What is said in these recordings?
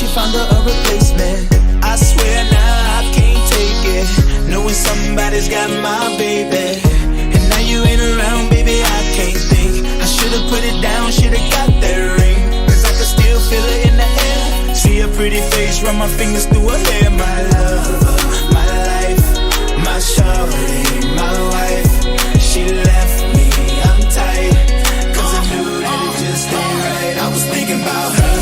she found her a replacement. I swear now I can't take it, knowing somebody's got my baby. And now you ain't around, baby, I can't think. I should've put it down, should've got that ring, cause I can still feel it in the air. See her pretty face, run my fingers through her hair. My love, my life, my shawty, my wife. She left me, I'm tight, cause I knew that it just ain't right. I was thinking about her,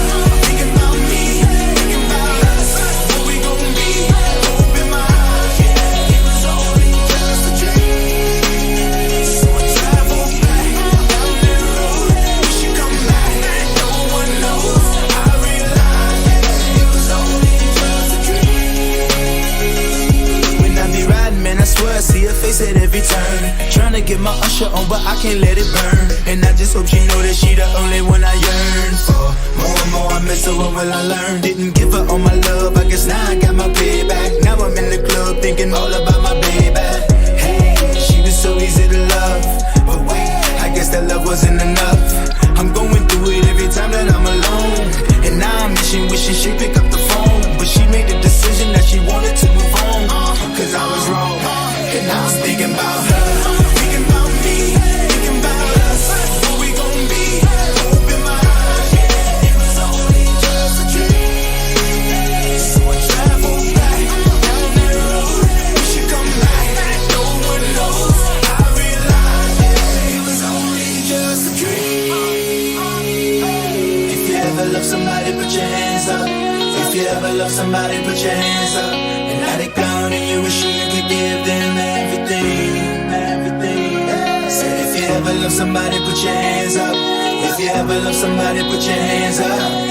thinking about me, thinking about us, what we gon' be. Hope in my heart, yeah, it was only just a dream. So I travel back down that road, wish you come back, no one knows. I realized that it was only just a dream. When I be riding, man, I swear I see her face at every turn. Tryna get my usher on, but I can't let it burn. And I just hope she know that she the only one I yearn for. More and more I miss her, what will I learn? Didn't give her all my love, I guess now I got my payback. Now I'm in the club thinking all about my baby. Hey, she was so easy to love, but wait, I guess that love wasn't enough. I'm going through it every time that I'm alone, and now I'm wishing she pick up the phone. But she made the decision that she wanted to move on, cause I was wrong. And I was thinking about her, thinking about me, thinking about us, what we gon' be. Hope in my heart, yeah, it was only just a dream. So I travel back down that road, wish you come back, no one knows. I realized, yeah, it was only just a dream. If you ever love somebody, put your hands up. If you ever love somebody, put your hands up. And now they clowning you, wishing you could give them everything, everything. Said if you ever love somebody, put your hands up. If you ever love somebody, put your hands up.